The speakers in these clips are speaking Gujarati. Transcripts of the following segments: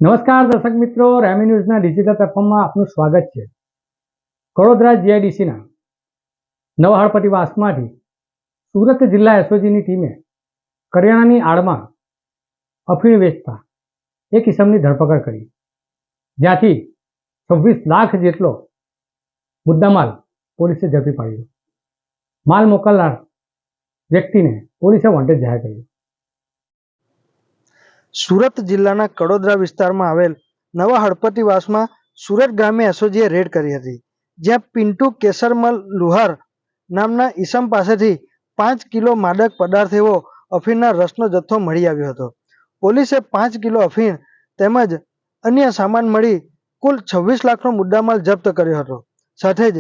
નમસ્કાર દર્શક મિત્રો, રેમી ન્યૂઝના ડિજિટલ પ્લેટફોર્મમાં આપનું સ્વાગત છે। કડોદરા જીઆઈડીસીના નવા હળપતિવાસમાંથી સુરત જિલ્લા એસઓજીની ટીમે કરિયાણાની આડમાં અફીણ વેચતા એક ઇસમની ધરપકડ કરી, જ્યાંથી 26 લાખ જેટલો મુદ્દામાલ પોલીસે ઝડપી પાડ્યો। માલ મોકલનાર વ્યક્તિને પોલીસે વોન્ટેડ જાહેર કર્યો। સુરત જિલ્લાના કડોદરા વિસ્તારમાં આવેલ નવા હળપતિવાસમાં સુરત ગ્રામ્ય એસઓજીએ રેડ કરી હતી, જ્યાં પિન્ટુ કેસરમલ લુહાર નામના ઈસમ પાસેથી 5 કિલો માદક પદાર્થ એવો અફીણના રસનો જથ્થો મળી આવ્યો હતો। પોલીસે 5 કિલો અફીણ તેમજ અન્ય સામાન મળી કુલ 26 લાખનો મુદ્દામાલ જપ્ત કર્યો હતો। સાથે જ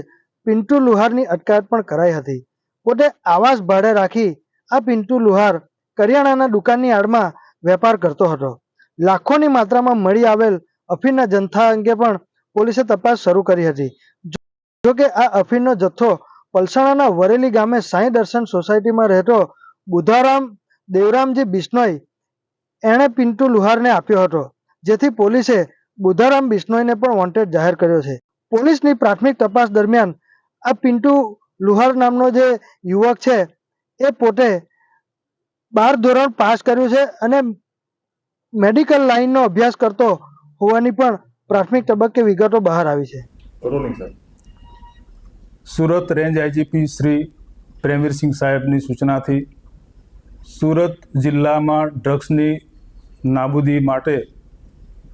પિન્ટુ લુહારની અટકાયત પણ કરાઈ હતી। પોતે આવાસ ભાડે રાખી આ પિન્ટુ લુહાર કરિયાણાના દુકાનની આડમાં વેપાર કરતો હતો। લાખોની માત્રામાં મળી આવેલ અફીણના જથ્થા અંગે પણ પોલીસે તપાસ શરૂ કરી હતી। જોકે આ અફીણનો જથ્થો પલસાણાના વરેલી ગામે સાંઈ દર્શન સોસાયટીમાં રહેતો બુધારામ દેવરામજી બિશ્નોઈ એણે પિન્ટુ લુહારને આપ્યો હતો, જેથી પોલીસે બુધારામ બિશ્નોઈને પણ વોન્ટેડ જાહેર કર્યો છે। પોલીસની પ્રાથમિક તપાસ દરમિયાન આ પિન્ટુ લુહાર નામનો જે યુવક છે એ પોતે 12 ધોરણ પાસ કર્યું છે અને મેડિકલ લાઇનનો અભ્યાસ કરતો હોવાની પણ પ્રાથમિક તબક્કે વિગતો બહાર આવી છે। સુરત રેન્જ આઈજીપી શ્રી પ્રેમવીરસિંહ સાહેબની સૂચનાથી સુરત જિલ્લામાં ડ્રગ્સની નાબૂદી માટે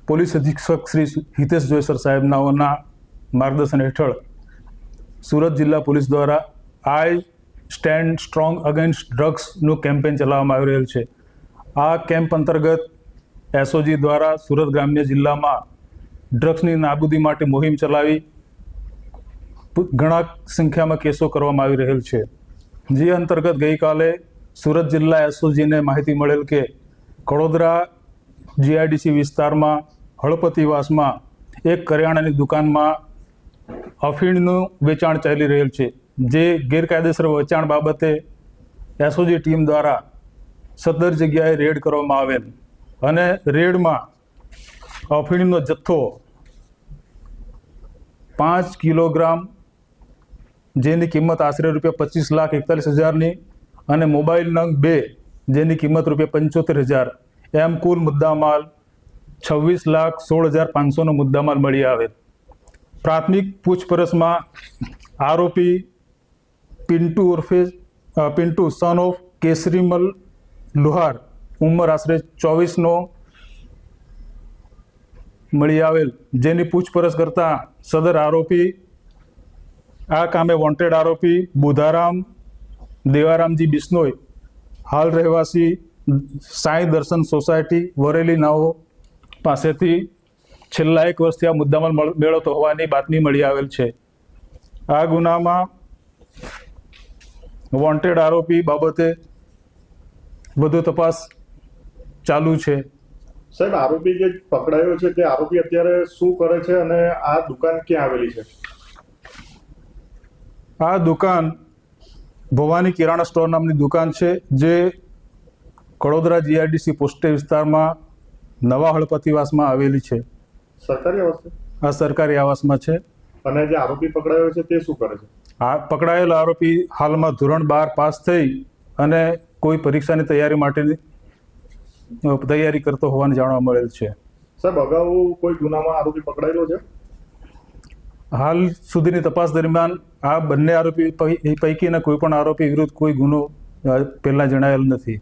પોલીસ અધિક્ષક શ્રી હિતેશ જોયસર સાહેબનાઓના માર્ગદર્શન હેઠળ સુરત જિલ્લા પોલીસ દ્વારા આઈ સ્ટેન્ડ સ્ટ્રોંગ અગેન્સ્ટ ડ્રગ્સનું કેમ્પેન ચલાવવામાં આવી રહેલ છે। આ કેમ્પ અંતર્ગત એસઓજી દ્વારા સુરત ગ્રામ્ય જિલ્લામાં ડ્રગ્સની નાબૂદી માટે મુહિમ ચલાવી ઘણા સંખ્યામાં કેસો કરવામાં આવી રહેલ છે। જે અંતર્ગત ગઈકાલે સુરત જિલ્લા એસઓજીને માહિતી મળેલ કે કડોદરા જીઆઈડીસી વિસ્તારમાં હળપતિવાસમાં એક કરિયાણાની દુકાનમાં અફીણનું વેચાણ ચાલી રહેલ છે, જે ગેરકાયદેસર વેચાણ બાબતે એસઓજી ટીમ દ્વારા 17 જગ્યાએ રેડ કરવામાં આવેલ અને રેડમાં અફીણનો જથ્થો 5 કિલોગ્રામ જેની કિંમત આશરે ₹25,41,000ની અને મોબાઈલ નંગ 2 જેની કિંમત ₹75,000 એમ કુલ મુદ્દામાલ 26,16,500નો મુદ્દામાલ મળી આવેલ। પ્રાથમિક પૂછપરછમાં આરોપી પિન્ટુ સન ઓફ કેસરીમલ લુહાર ઉંમર આશરે 24નો મળી આવેલ, જેની પૂછપરછ કરતા સદર આરોપી આ કામે વોન્ટેડ આરોપી બુધારામ દેવારામજી બિશ્નોઈ હાલ રહેવાસી સાંઈ દર્શન સોસાયટી વરેલી નાઓ પાસેથી છેલ્લા 1 વર્ષથી આ મુદ્દામાલ મેળવતો હોવાની બાતમી મળી આવેલ છે। આ ગુનામાં વોન્ટેડ આરોપી બાબતે વધુ તપાસ ચાલુ છે। સાહેબ, આરોપી જે પકડાયો છે તે આરોપી અત્યારે શું કરે છે અને આ દુકાન ક્યાં આવેલી છે? આ દુકાન ભવાની કિરાણા સ્ટોર નામની દુકાન છે, જે કડોદરા જીઆઈડીસી પોસ્ટે વિસ્તારમાં નવા હળપતિવાસમાં આવેલી છે। સરકારી આવાસ છે? આ સરકારી આવાસમાં છે। અને જે આરોપી પકડાયો છે તે શું કરે છે? આ પકડાયેલો આરોપી હાલમાં ધોરણ 12 પાસ થઈ અને કોઈ પરીક્ષાની તૈયારી માટેની તૈયારી કરતો હોવાનું જાણવા મળેલ છે। સાહેબ, અગાઉ કોઈ ગુનામાં આરોપી પકડાયેલો છે? હાલ સુધીની તપાસ દરમિયાન આ બંને આરોપી પૈકીના કોઈ પણ આરોપી વિરુદ્ધ કોઈ ગુનો પહેલા જણાયેલ નથી।